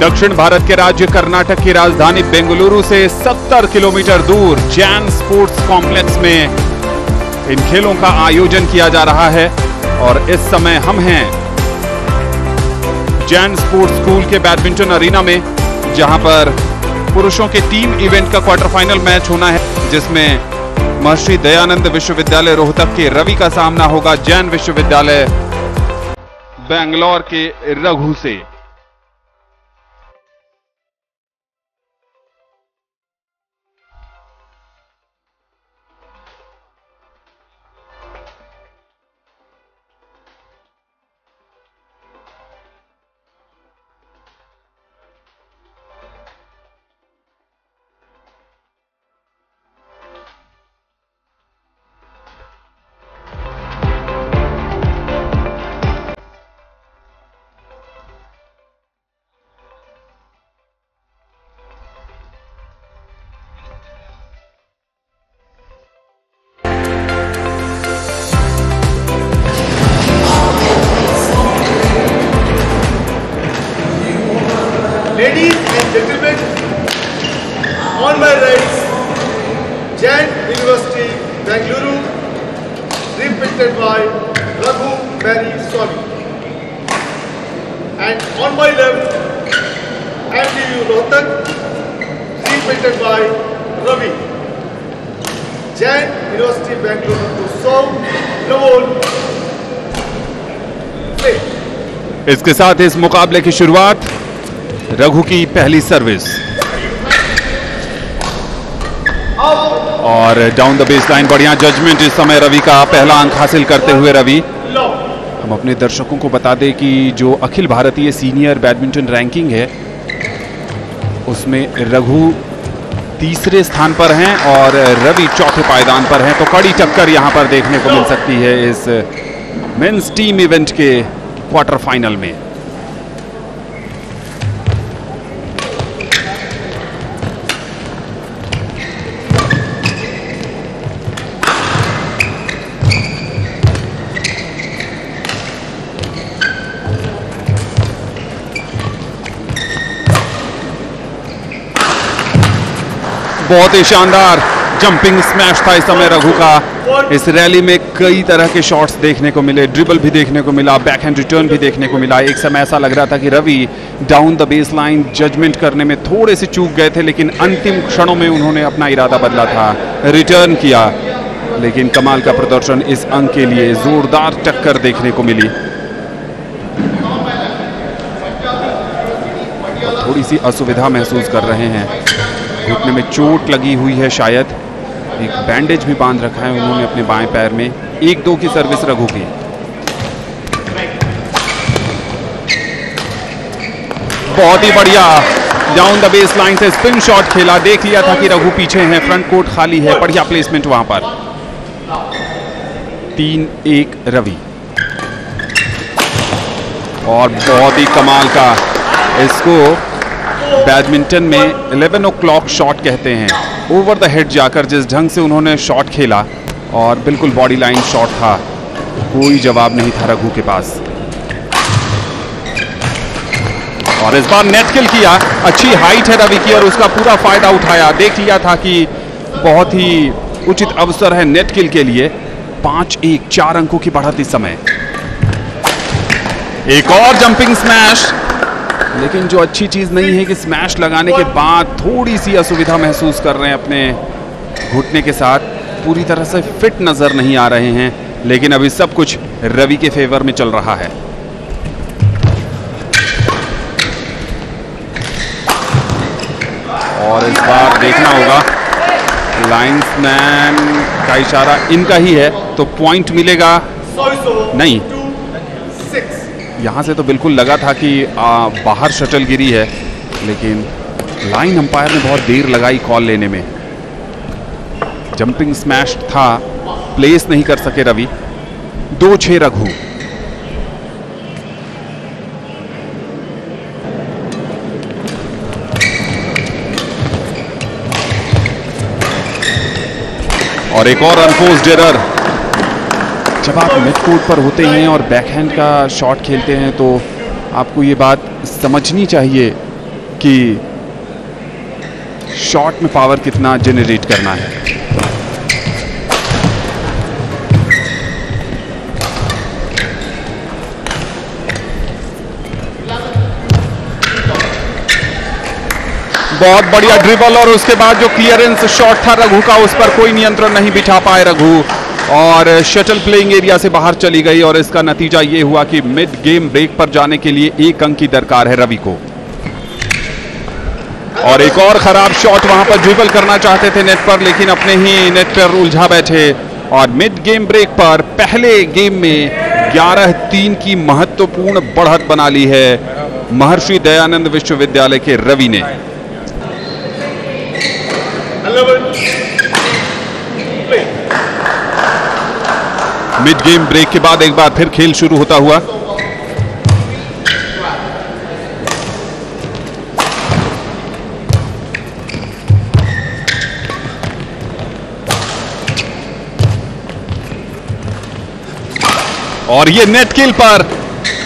दक्षिण भारत के राज्य कर्नाटक की राजधानी बेंगलुरु से 70 किलोमीटर दूर जैन स्पोर्ट्स कॉम्प्लेक्स में इन खेलों का आयोजन किया जा रहा है और इस समय हम हैं जैन स्पोर्ट्स स्कूल के बैडमिंटन अरीना में, जहां पर पुरुषों के टीम इवेंट का क्वार्टर फाइनल मैच होना है, जिसमें महर्षि दयानंद विश्वविद्यालय रोहतक के रवि का सामना होगा जैन विश्वविद्यालय बेंगलोर के रघु से। Ladies and gentlemen, on my right, Jain University, Bengaluru, represented by Raghu Mary Swami. And on my left, MTU Rohtak, represented by Ravi. Jain University, Bengaluru to serve the whole play. इसके साथ इस मुकाबले की शुरुआत रघु की पहली service और down the base line बढ़िया जजमेंट। इस समय रवि का पहला अंक हासिल करते हुए रवि, हम अपने दर्शकों को बता दें कि जो Akhil Bharatiya senior badminton ranking है उसमें रघु तीसरे स्थान पर हैं और रवि चौथे पायदान पर हैं, तो कड़ी टक्कर यहां पर देखने को मिल सकती है इस मेंस टीम इवेंट के क्वार्टर फाइनल में। बहुत ही शानदार जंपिंग स्मैश था इस समय रघु का। इस रैली में कई तरह के शॉट्स देखने को मिले, ड्रिबल भी देखने को मिला, बैकहैंड रिटर्न भी देखने को मिला। एक समय ऐसा लग रहा था कि रवि down the base line judgement करने में थोड़े से चूक गए थे, लेकिन अंतिम क्षणों में उन्होंने अपना इरादा बदला था, रिटर्न किया। लेकिन कमाल का प्रदर्शन इस अंक के लिए, जोरदार टक्कर देखने को मिली। थोड़ी सी असुविधा महसूस कर रहे हैं, घुटने में चोट लगी हुई है, शायद एक बैंडेज भी बांध रखा है उन्होंने अपने बाएं पैर में। 1-2 की सर्विस रघु की। बहुत ही बढ़िया डाउन द बेस लाइन से स्पिन शॉट खेला, देख लिया था कि रघु पीछे हैं, फ्रंट कोर्ट खाली है, बढ़िया प्लेसमेंट वहां पर। 3-1 रवि और बहुत ही कमाल का, इसको बैडमिंटन में 11 o'clock शॉट कहते हैं। ओवर द हेड जाकर जिस ढंग से उन्होंने शॉट खेला और बिल्कुल बॉडी लाइन शॉट था, कोई जवाब नहीं था रघु के पास। और इस बार नेट किल किया, अच्छी हाइट है रवि की और उसका पूरा फायदा उठाया। देख लिया था कि बहुत ही उचित अवसर है नेट किल के लिए। 5-1 4 अंकों की बढ़त इस समय। एक और जंपिंग स्मैश, लेकिन जो अच्छी चीज नहीं है कि स्मैश लगाने के बाद थोड़ी सी असुविधा महसूस कर रहे हैं अपने घुटने के साथ, पूरी तरह से फिट नजर नहीं आ रहे हैं, लेकिन अभी सब कुछ रवि के फेवर में चल रहा है। और इस बार देखना होगा, लाइन्समैन का इशारा इनका ही है, तो पॉइंट मिलेगा नहीं। यहाँ से तो बिल्कुल लगा था कि बाहर शटल गिरी है, लेकिन लाइन अंपायर ने बहुत देर लगाई कॉल लेने में। जंपिंग स्मैश था, प्लेस नहीं कर सके रवि। 2-6 रघु। और एक और अनफोर्स्ड एरर। जब आप मिड कोर्ट पर होते हैं और बैकहैंड का शॉट खेलते हैं तो आपको ये बात समझनी चाहिए कि शॉट में पावर कितना जनरेट करना है। बहुत बढ़िया ड्रिबल और उसके बाद जो क्लियरेंस शॉट था रघु का, उस पर कोई नियंत्रण नहीं बिठा पाए रघु और शटल प्लेइंग एरिया से बाहर चली गई और इसका नतीजा ये हुआ कि मिड गेम ब्रेक पर जाने के लिए 1 अंक की दरकार है रवि को। और एक और खराब शॉट, वहां पर ड्रिबल करना चाहते थे नेट पर, लेकिन अपने ही नेट पर उलझा बैठे और मिड गेम ब्रेक पर पहले गेम में 11-3 की महत्वपूर्ण बढ़त बना ली है महर्षि दयानंद विश्वविद्यालय के रवि ने। मिड गेम ब्रेक के बाद एक बार फिर खेल शुरू होता हुआ। और ये नेट किल पर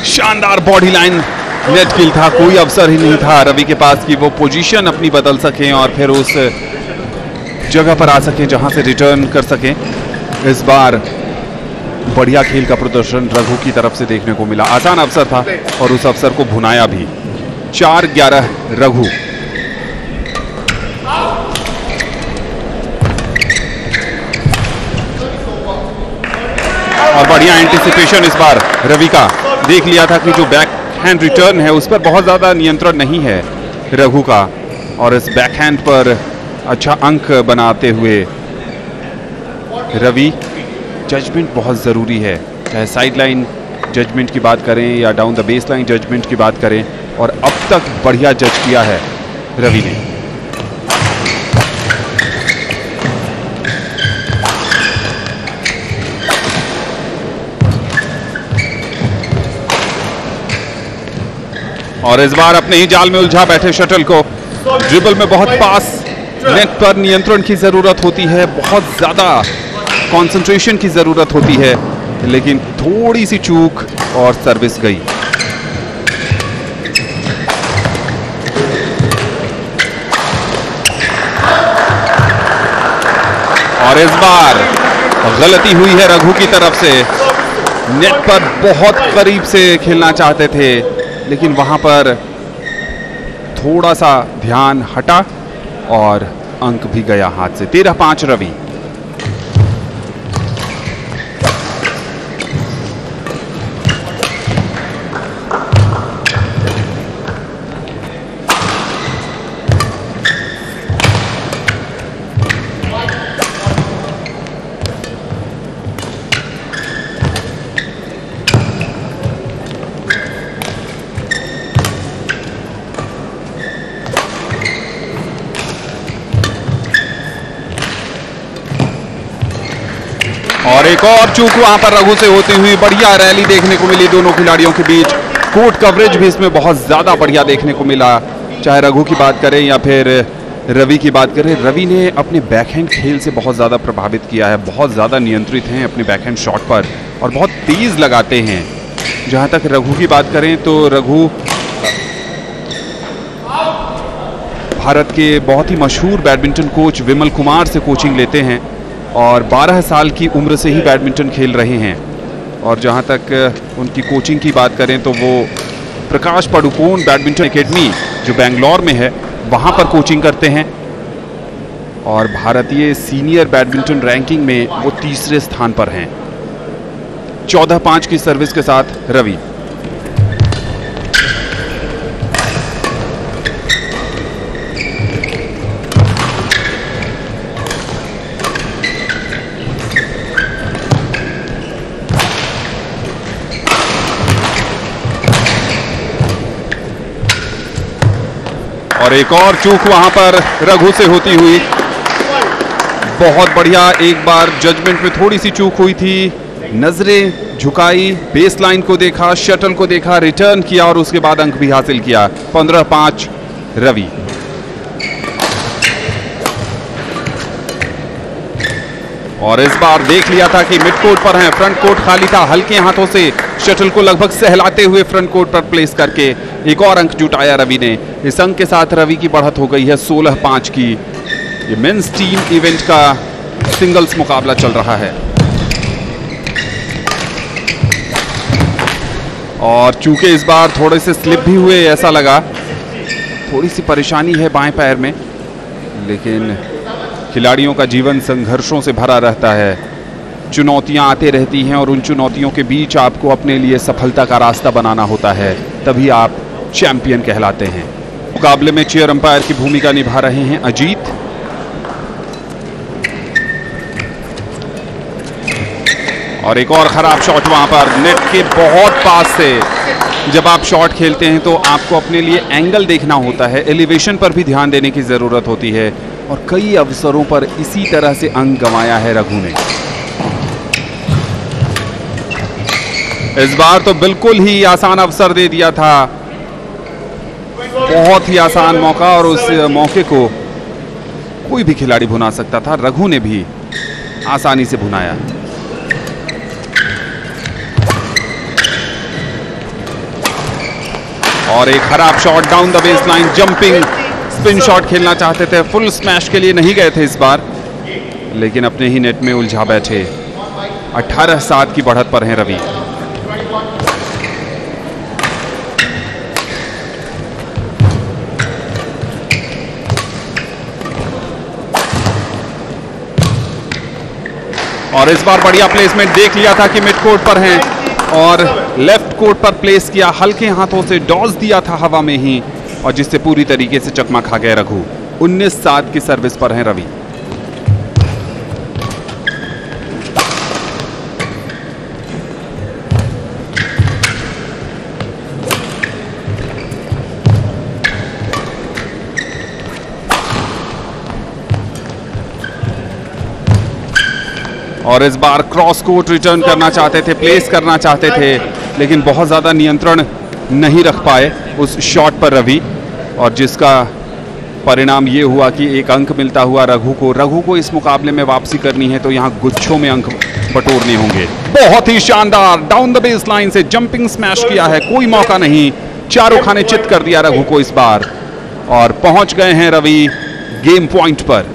शानदार बॉडी लाइन नेट किल था, कोई अवसर ही नहीं था रवि के पास कि वो पोजीशन अपनी बदल सकें और फिर उस जगह पर आ सकें जहां से रिटर्न कर सकें। इस बार बढ़िया खेल का प्रदर्शन रघु की तरफ से देखने को मिला। आसान अवसर था और उस अवसर को भुनाया भी। 4-11 रघु। और बढ़िया एंटिसिपेशन इस बार रवि का, देख लिया था कि जो बैक हैंड रिटर्न है उस पर बहुत ज्यादा नियंत्रण नहीं है रघु का और इस बैक हैंड पर अच्छा अंक बनाते हुए रवि। जजमेंट बहुत ज़रूरी है, चाहे साइड लाइन जजमेंट की बात करें या down the base line judgement की बात करें, और अब तक बढ़िया जज किया है रवि ने। और इस बार अपने ही जाल में उलझा बैठे शटल को। ड्रिबल में बहुत पास, नेट पर नियंत्रण की जरूरत होती है, बहुत ज्यादा कंसंट्रेशन की जरूरत होती है, लेकिन थोड़ी सी चूक और सर्विस गई। और इस बार गलती हुई है रघु की तरफ से। नेट पर बहुत करीब से खेलना चाहते थे, लेकिन वहां पर थोड़ा सा ध्यान हटा और अंक भी गया हाथ से। 13-5 रवि। और एक और चूक वहां पर रघु से होती हुई। बढ़िया रैली देखने को मिली दोनों खिलाड़ियों के बीच। कोर्ट कवरेज भी इसमें बहुत ज्यादा बढ़िया देखने को मिला, चाहे रघु की बात करें या फिर रवि की बात करें। रवि ने अपने बैकहैंड खेल से बहुत ज़्यादा प्रभावित किया है, बहुत ज़्यादा नियंत्रित हैं अपने बैकहैंड शॉट पर और बहुत तेज़ लगाते हैं। जहाँ तक रघु की बात करें तो रघु भारत के बहुत ही मशहूर बैडमिंटन कोच विमल कुमार से कोचिंग लेते हैं और 12 साल की उम्र से ही बैडमिंटन खेल रहे हैं। और जहाँ तक उनकी कोचिंग की बात करें तो वो प्रकाश पडुकोन बैडमिंटन एकेडमी जो बेंगलोर में है वहाँ पर कोचिंग करते हैं और भारतीय सीनियर बैडमिंटन रैंकिंग में वो तीसरे स्थान पर हैं। 14-5 की सर्विस के साथ रवि। और एक और चूक वहां पर रघु से होती हुई। बहुत बढ़िया, एक बार जजमेंट में थोड़ी सी चूक हुई थी, नजरें झुकाई, बेस लाइन को देखा, शटल को देखा, रिटर्न किया और उसके बाद अंक भी हासिल किया। 15-5 रवि। और इस बार देख लिया था कि मिड कोर्ट पर हैं, फ्रंट कोर्ट खाली था, हल्के हाथों से शटल को लगभग सहलाते हुए फ्रंट कोर्ट पर प्लेस करके एक और अंक जुटाया रवि ने। इस अंक के साथ रवि की बढ़त हो गई है 16-5 की। ये मेंस टीम इवेंट का सिंगल्स मुकाबला चल रहा है और चूंकि इस बार थोड़े से स्लिप भी हुए, ऐसा लगा थोड़ी सी परेशानी है बाएं पैर में, लेकिन खिलाड़ियों का जीवन संघर्षों से भरा रहता है। चुनौतियां आते रहती हैं और उन चुनौतियों के बीच आपको अपने लिए सफलता का रास्ता बनाना होता है, तभी आप चैंपियन कहलाते हैं। मुकाबले में चेयर अंपायर की भूमिका निभा रहे हैं अजीत। और एक और खराब शॉट वहां पर नेट के बहुत पास से। जब आप शॉट खेलते हैं तो आपको अपने लिए एंगल देखना होता है, एलिवेशन पर भी ध्यान देने की जरूरत होती है और कई अवसरों पर इसी तरह से अंक गंवाया है रघु ने। इस बार तो बिल्कुल ही आसान अवसर दे दिया था, बहुत ही आसान मौका, और उस मौके को कोई भी खिलाड़ी भुना सकता था। रघु ने भी आसानी से भुनाया। और एक खराब shot down the base line, jumping spin shot खेलना चाहते थे, फुल स्मैश के लिए नहीं गए थे इस बार, लेकिन अपने ही नेट में उलझा बैठे। 18-7 की बढ़त पर हैं रवि। और इस बार बढ़िया प्लेसमेंट देख लिया था कि मिड कोर्ट पर हैं और लेफ्ट कोर्ट पर प्लेस किया, हल्के हाथों से डॉज दिया था हवा में ही, और जिससे पूरी तरीके से चकमा खा गए रघु। 19-7 की सर्विस पर हैं रवि। और इस बार क्रॉस कोर्ट रिटर्न करना चाहते थे, प्लेस करना चाहते थे, लेकिन बहुत ज़्यादा नियंत्रण नहीं रख पाए उस शॉट पर रवि, और जिसका परिणाम ये हुआ कि एक अंक मिलता हुआ रघु को। रघु को इस मुकाबले में वापसी करनी है तो यहाँ गुच्छों में अंक बटोरने होंगे। बहुत ही शानदार डाउन द बेस लाइन से जंपिंग स्मैश किया है, कोई मौका नहीं, चारों खाने चित कर दिया रघु को इस बार, और पहुंच गए हैं रवि गेम पॉइंट पर।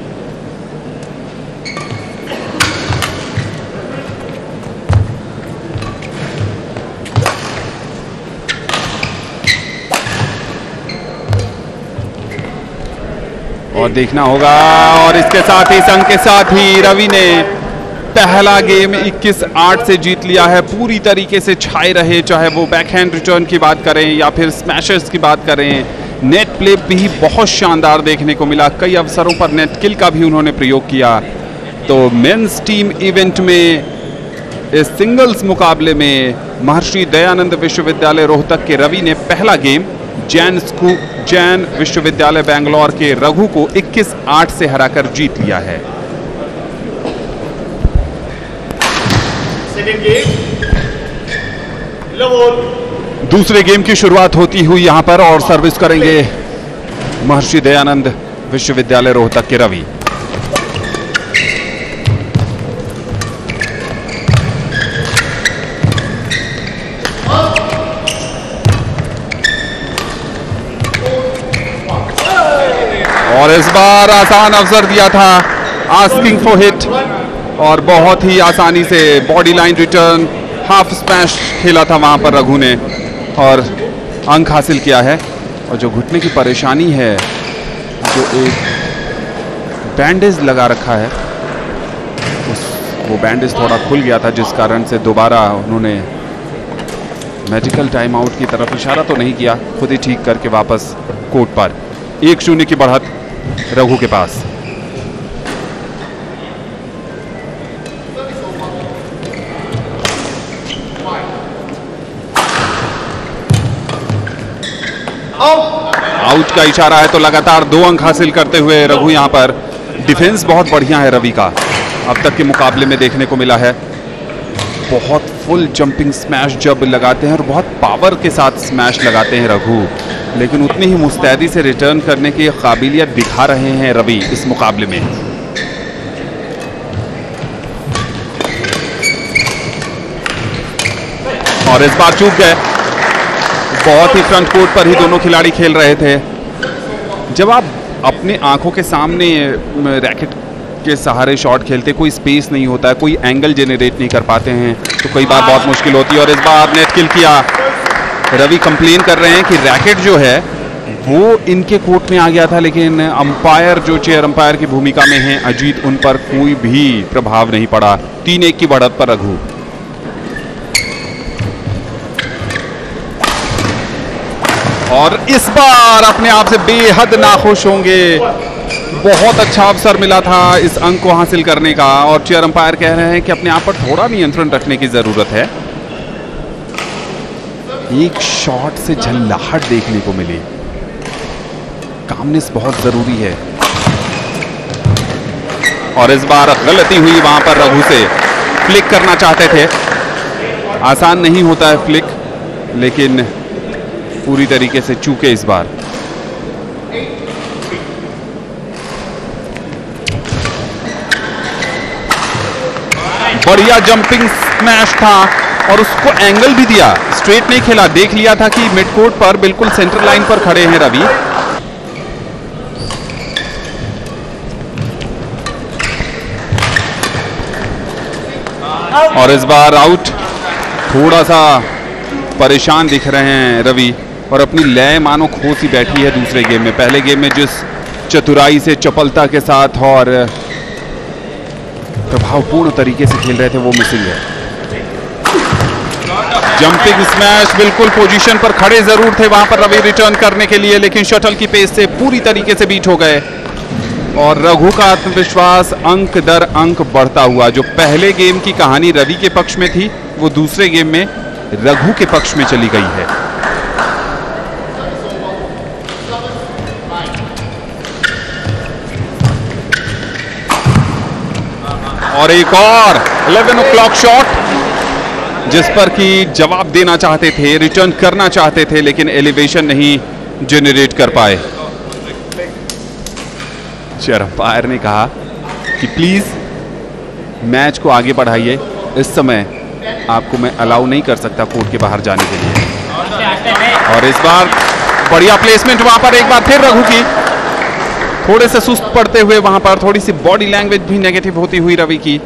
और देखना होगा, और इसके साथ ही इस अंक के साथ ही रवि ने पहला गेम 21-8 से जीत लिया है। पूरी तरीके से छाए रहे, चाहे वो बैकहैंड रिटर्न की बात करें या फिर स्मैशर्स की बात करें। नेट प्ले भी बहुत शानदार देखने को मिला, कई अवसरों पर नेट किल का भी उन्होंने प्रयोग किया। तो मेंस टीम इवेंट में इस सिंगल्स मुकाबले में महर्षि दयानंद विश्वविद्यालय रोहतक के रवि ने पहला गेम जैन विश्वविद्यालय बेंगलोर के रघु को 21-8 से हराकर जीत लिया है। दूसरे गेम की शुरुआत होती हुई यहां पर, और सर्विस करेंगे महर्षि दयानंद विश्वविद्यालय रोहतक के रवि। और इस बार आसान अवसर दिया था, आस्किंग फॉर हिट, और बहुत ही आसानी से body line return, half smash खेला था वहां पर रघु ने और अंक हासिल किया है। और जो घुटने की परेशानी है, जो एक बैंडेज लगा रखा है, वो बैंडेज थोड़ा खुल गया था, जिस कारण से दोबारा उन्होंने मेडिकल टाइम आउट की तरफ इशारा तो नहीं किया, खुद ही ठीक करके वापस कोर्ट पर। 1-0 की बढ़त रघु के पास। आउट का इशारा है, तो लगातार 2 अंक हासिल करते हुए रघु यहां पर। डिफेंस बहुत बढ़िया है रवि का, अब तक के मुकाबले में देखने को मिला है। बहुत फुल जंपिंग स्मैश जब लगाते हैं और बहुत पावर के साथ स्मैश लगाते हैं रघु, लेकिन उतनी ही मुस्तैदी से रिटर्न करने की काबिलियत दिखा रहे हैं रवि इस मुकाबले में। और इस बार चूक गए। बहुत ही फ्रंट कोर्ट पर ही दोनों खिलाड़ी खेल रहे थे। जब आप अपने आंखों के सामने रैकेट के सहारे शॉट खेलते, कोई स्पेस नहीं होता है, कोई एंगल जनरेट नहीं कर पाते हैं, तो कई बार बहुत मुश्किल होती है। और इस बार नेट किल किया। रवि कंप्लेन कर रहे हैं कि रैकेट जो है वो इनके कोर्ट में आ गया था, लेकिन अंपायर जो चेयर अंपायर की भूमिका में हैं अजीत, उन पर कोई भी प्रभाव नहीं पड़ा। 3-1 की बढ़त पर रघु। और इस बार अपने आप से बेहद नाखुश होंगे। बहुत अच्छा अवसर मिला था इस अंक को हासिल करने का, और चेयर अंपायर कह रहे हैं कि अपने आप पर थोड़ा नियंत्रण रखने की जरूरत है। एक शॉट से झल्लाहट देखने को मिली। कामनेस बहुत जरूरी है। और इस बार गलती हुई वहां पर रघु से। फ्लिक करना चाहते थे, आसान नहीं होता है फ्लिक, लेकिन पूरी तरीके से चूके इस बार। बढ़िया जंपिंग स्मैश था और उसको एंगल भी दिया, स्ट्रेट नहीं खेला। देख लिया था कि मिड कोर्ट पर बिल्कुल सेंटर लाइन पर खड़े हैं रवि। और इस बार आउट। थोड़ा सा परेशान दिख रहे हैं रवि, और अपनी लय मानो खो सी बैठी है दूसरे गेम में। पहले गेम में जिस चतुराई से, चपलता के साथ और प्रभावपूर्ण तरीके से खेल रहे थे, वो मिसिंग है। जंपिंग स्मैश, बिल्कुल पोजीशन पर खड़े जरूर थे वहां पर रवि रिटर्न करने के लिए, लेकिन शटल की पेस से पूरी तरीके से बीट हो गए। और रघु का आत्मविश्वास अंक दर अंक बढ़ता हुआ। जो पहले गेम की कहानी रवि के पक्ष में थी, वो दूसरे गेम में रघु के पक्ष में चली गई है। और एक और 11 o'clock शॉट, जिस पर कि जवाब देना चाहते थे, रिटर्न करना चाहते थे, लेकिन एलिवेशन नहीं जनरेट कर पाए। चेयर अंपायर ने कहा कि प्लीज मैच को आगे बढ़ाइए, इस समय आपको मैं अलाउ नहीं कर सकता कोर्ट के बाहर जाने के लिए। और इस बार बढ़िया प्लेसमेंट वहां पर एक बार फिर रघु की। थोड़े से सुस्त पड़ते हुए वहां पर, थोड़ी सी बॉडी लैंग्वेज भी नेगेटिव होती हुई रवि की।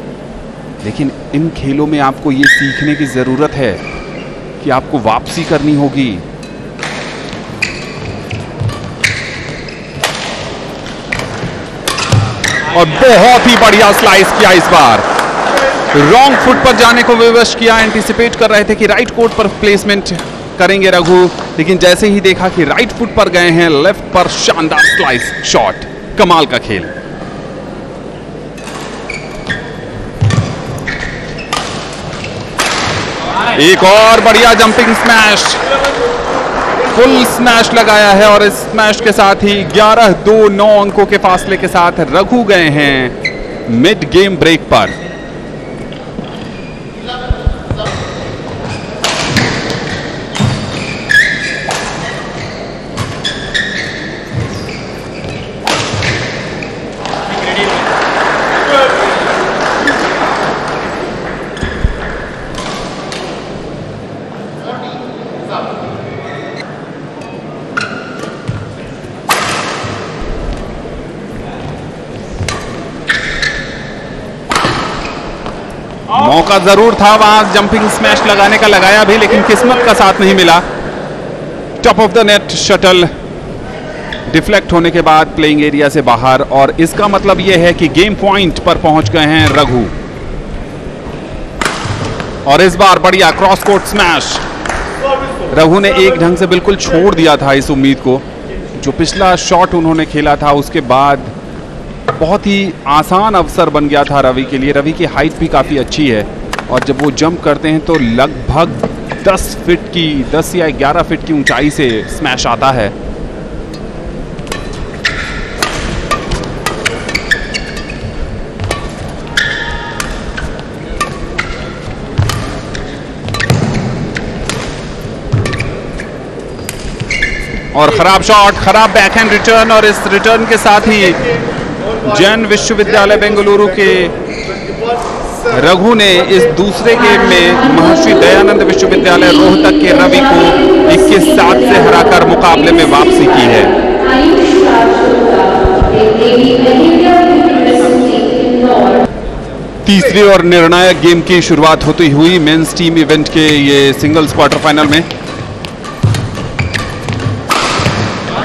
लेकिन इन खेलों में आपको ये सीखने की जरूरत है कि आपको वापसी करनी होगी। और बहुत ही बढ़िया स्लाइस किया इस बार। रॉन्ग फुट पर जाने को विवश किया, एंटिसिपेट कर रहे थे कि राइट कोर्ट पर प्लेसमेंट करेंगे रघु, लेकिन जैसे ही देखा कि राइट फुट पर गए हैं, लेफ्ट पर शानदार स्लाइस शॉट। कमाल का खेल। एक और बढ़िया जंपिंग स्मैश, फुल स्मैश लगाया है, और इस स्मैश के साथ ही 11-2-9 अंकों के फासले के साथ रघु गए हैं मिड गेम ब्रेक पर। मौका जरूर था वहां जंपिंग स्मैश लगाने का, लगाया भी, लेकिन किस्मत का साथ नहीं मिला। Top of the net shuttle deflect होने के बाद प्लेइंग एरिया से बाहर, और इसका मतलब यह है कि गेम पॉइंट पर पहुंच गए हैं रघु। और इस बार बढ़िया क्रॉस कोर्ट स्मैश। रघु ने एक ढंग से बिल्कुल छोड़ दिया था इस उम्मीद को। जो पिछला शॉट उन्होंने खेला था, उसके बाद बहुत ही आसान अवसर बन गया था रवि के लिए। रवि की हाइट भी काफ़ी अच्छी है, और जब वो जंप करते हैं तो लगभग 10 या 11 फीट की ऊंचाई से स्मैश आता है। और खराब शॉट, खराब बैकहैंड रिटर्न, और इस रिटर्न के साथ ही जैन विश्वविद्यालय बेंगलुरु के रघु ने इस दूसरे गेम में महर्षि दयानंद विश्वविद्यालय रोहतक के रवि को 21-7 से हराकर मुकाबले में वापसी की है। तीसरी और निर्णायक गेम की शुरुआत होती हुई मेंस टीम इवेंट के ये सिंगल्स क्वार्टर फाइनल में,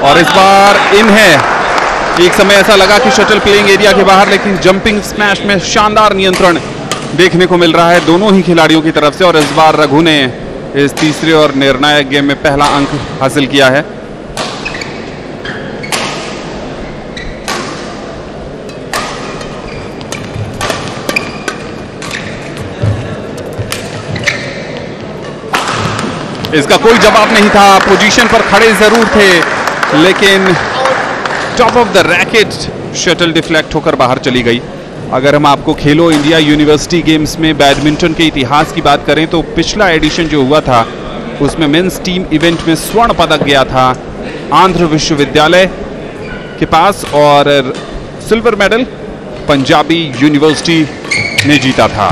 और इस बार इन है। एक समय ऐसा लगा कि शटल प्लेइंग एरिया के बाहर, लेकिन जंपिंग स्मैश में शानदार नियंत्रण देखने को मिल रहा है दोनों ही खिलाड़ियों की तरफ से। और इस बार रघु ने इस तीसरे और निर्णायक गेम में पहला अंक हासिल किया है। इसका कोई जवाब नहीं था, पोजीशन पर खड़े जरूर थे, लेकिन top of the racket shuttle deflect होकर बाहर चली गई। अगर हम आपको खेलो इंडिया यूनिवर्सिटी गेम्स में बैडमिंटन के इतिहास की बात करें तो पिछला एडिशन जो हुआ था उसमें मेंस टीम इवेंट में स्वर्ण पदक गया था आंध्र विश्वविद्यालय के पास, और सिल्वर मेडल पंजाबी यूनिवर्सिटी ने जीता था।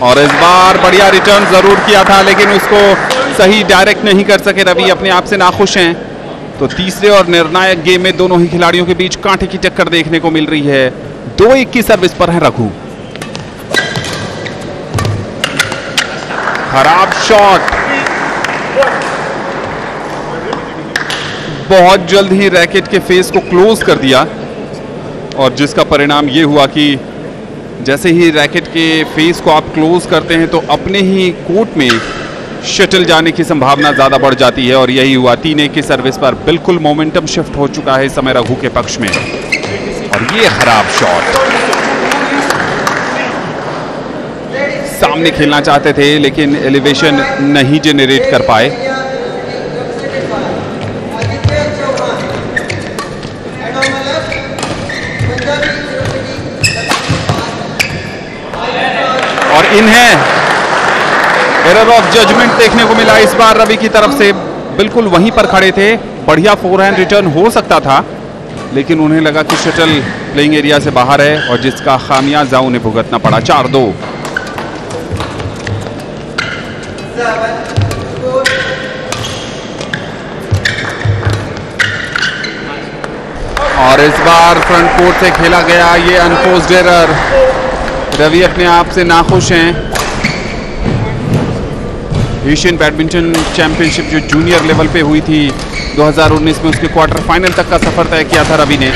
और इस बार बढ़िया रिटर्न जरूर किया था, लेकिन उसको सही डायरेक्ट नहीं कर सके रवि, अपने आप से नाखुश हैं। तो तीसरे और निर्णायक गेम में दोनों ही खिलाड़ियों के बीच कांटे की टक्कर देखने को मिल रही है। 2-1 की सर्विस पर है रघु। खराब शॉट, बहुत जल्द ही रैकेट के फेस को क्लोज कर दिया, और जिसका परिणाम यह हुआ कि जैसे ही रैकेट के फेस को आप क्लोज करते हैं तो अपने ही कोर्ट में शटल जाने की संभावना ज्यादा बढ़ जाती है, और यही हुआ। 3-1 की सर्विस पर बिल्कुल मोमेंटम शिफ्ट हो चुका है इस समय रघु के पक्ष में, और ये खराब शॉट। सामने खेलना चाहते थे लेकिन एलिवेशन नहीं जेनरेट कर पाए। और इन है एरर ऑफ जजमेंट देखने को मिला इस बार रवि की तरफ से। बिल्कुल वहीं पर खड़े थे, बढ़िया फोरहैंड रिटर्न हो सकता था, लेकिन उन्हें लगा कि शटल प्लेइंग एरिया से बाहर है, और जिसका खामियाजा उन्हें भुगतना पड़ा। 4-2। और इस बार फ्रंट कोर्ट से खेला गया ये अनफोर्स्ड एरर। रवि अपने आप से नाखुश हैं। एशियन बैडमिंटन चैंपियनशिप जो जूनियर लेवल पे हुई थी 2019 में, उसके क्वार्टर फाइनल तक का सफर तय किया था रवि ने।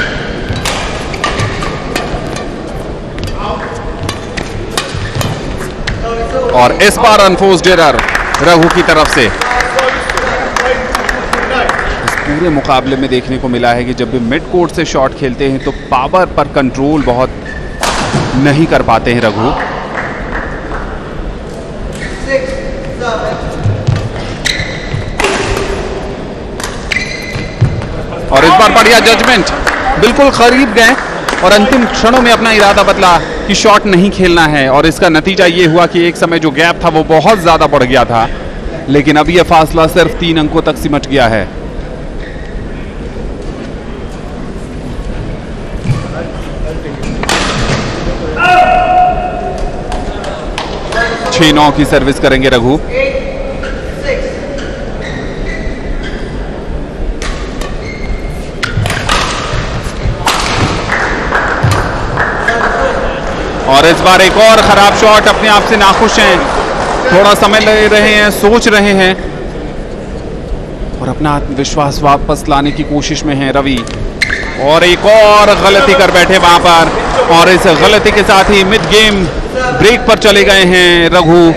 और इस बार अनफोर्स्ड एरर रघु की तरफ से। इस पूरे मुकाबले में देखने को मिला है कि जब भी मिड कोर्ट से शॉट खेलते हैं तो पावर पर कंट्रोल बहुत नहीं कर पाते हैं रघु। और इस बार बढ़िया जजमेंट, बिल्कुल करीब गए और अंतिम क्षणों में अपना इरादा बदला कि शॉट नहीं खेलना है, और इसका नतीजा ये हुआ कि एक समय जो गैप था वो बहुत ज्यादा बढ़ गया था, लेकिन अब यह फासला सिर्फ 3 अंकों तक सिमट गया है। 6-9 की सर्विस करेंगे रघु। और इस बार एक और खराब शॉट। अपने आप से नाखुश हैं, थोड़ा समय ले रहे हैं, सोच रहे हैं, और अपना आत्मविश्वास वापस लाने की कोशिश में है रवि। और एक और गलती कर बैठे वहां पर, और इस गलती के साथ ही मिड गेम ब्रेक पर चले गए हैं रघु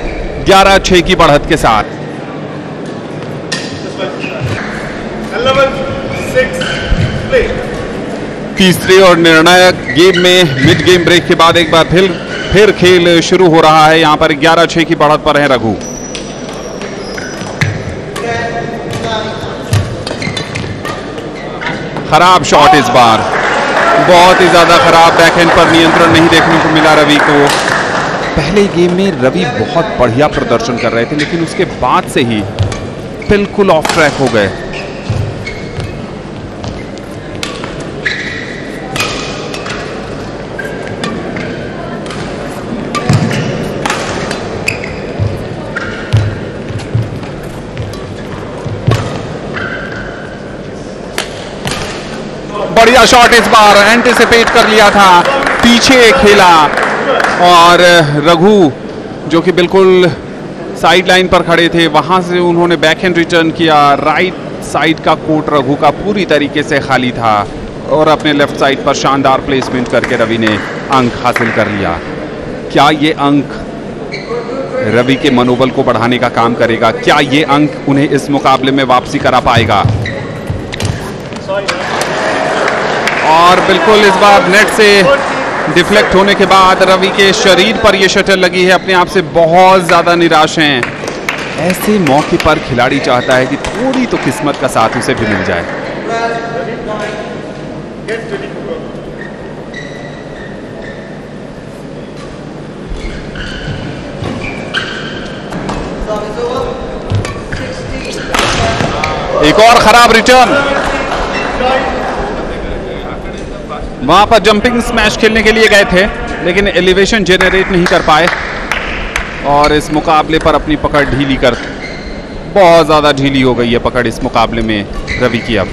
11-6 की बढ़त के साथ। 11-6 प्ले। तीसरे और निर्णायक गेम में मिड गेम ब्रेक के बाद एक बार फिर खेल शुरू हो रहा है। यहां पर 11-6 की बढ़त पर है रघु। खराब शॉट इस बार, बहुत ही ज्यादा खराब। बैकहैंड पर नियंत्रण नहीं देखने को मिला रवि को। पहले गेम में रवि बहुत बढ़िया प्रदर्शन कर रहे थे, लेकिन उसके बाद से ही बिल्कुल ऑफ ट्रैक हो गए। बढ़िया शॉट इस बार एंटिसिपेट कर लिया था, पीछे खेला और रघु जो कि बिल्कुल साइड लाइन पर खड़े थे वहां से उन्होंने बैकहैंड रिटर्न किया। राइट साइड का कोर्ट रघु का पूरी तरीके से खाली था और अपने लेफ्ट साइड पर शानदार प्लेसमेंट करके रवि ने अंक हासिल कर लिया। क्या ये अंक रवि के मनोबल को बढ़ाने का काम करेगा? क्या ये अंक उन्हें इस मुकाबले में वापसी करा पाएगा? और बिल्कुल इस बार नेट से डिफ्लेक्ट होने के बाद रवि के शरीर पर यह शटल लगी है। अपने आप से बहुत ज्यादा निराश हैं। ऐसे मौके पर खिलाड़ी चाहता है कि थोड़ी तो किस्मत का साथ उसे भी मिल जाए। एक और खराब रिटर्न। वहां पर जंपिंग स्मैश खेलने के लिए गए थे लेकिन एलिवेशन जनरेट नहीं कर पाए और इस मुकाबले पर अपनी पकड़ ढीली कर, बहुत ज्यादा ढीली हो गई है पकड़ इस मुकाबले में रवि की। अब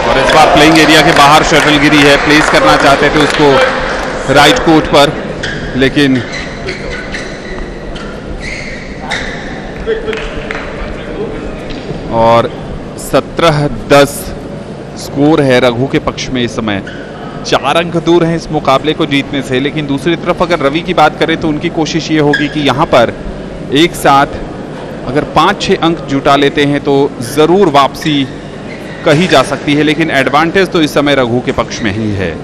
और इस बार प्लेइंग एरिया के बाहर शटल गिरी है। प्लेस करना चाहते थे उसको राइट कोर्ट पर, लेकिन और 17-10 स्कोर है रघु के पक्ष में इस समय। 4 अंक दूर हैं इस मुकाबले को जीतने से। लेकिन दूसरी तरफ अगर रवि की बात करें तो उनकी कोशिश ये होगी कि यहाँ पर एक साथ अगर 5-6 अंक जुटा लेते हैं तो जरूर वापसी कही जा सकती है, लेकिन एडवांटेज तो इस समय रघु के पक्ष में ही है।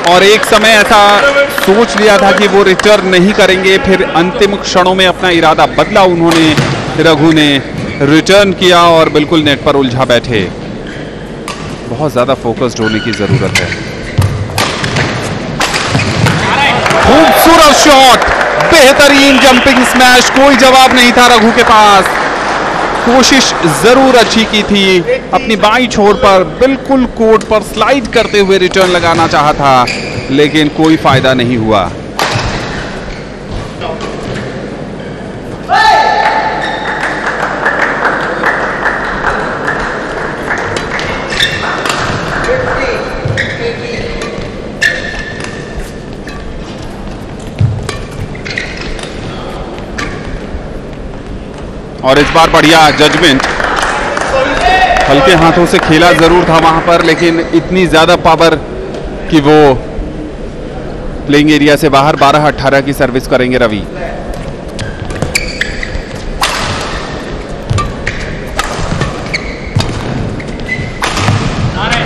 और एक समय ऐसा सोच लिया था कि वो रिटर्न नहीं करेंगे, फिर अंतिम क्षणों में अपना इरादा बदला उन्होंने, रघु ने रिटर्न किया और बिल्कुल नेट पर उलझा बैठे। बहुत ज्यादा फोकस्ड होने की जरूरत है। खूबसूरत शॉट, बेहतरीन जंपिंग स्मैश, कोई जवाब नहीं था रघु के पास। कोशिश जरूर अच्छी की थी, अपनी बाईं छोर पर बिल्कुल कोर्ट पर स्लाइड करते हुए रिटर्न लगाना चाहा था, लेकिन कोई फायदा नहीं हुआ। और इस बार बढ़िया जजमेंट, हल्के हाथों से खेला जरूर था वहां पर, लेकिन इतनी ज्यादा पावर कि वो प्लेइंग एरिया से बाहर 12-18 की सर्विस करेंगे रवि।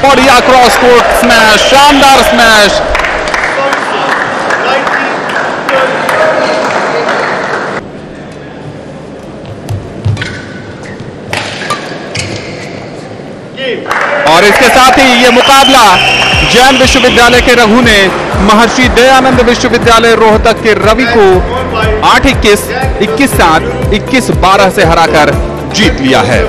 बढ़िया क्रॉस कोर्ट स्मैश, शानदार स्मैश। और इसके साथ ही ये मुकाबला जैन विश्वविद्यालय के रघु ने महर्षि दयानंद विश्वविद्यालय रोहतक के रवि को 8-21, 21-7, 21-12 से हराकर जीत लिया है।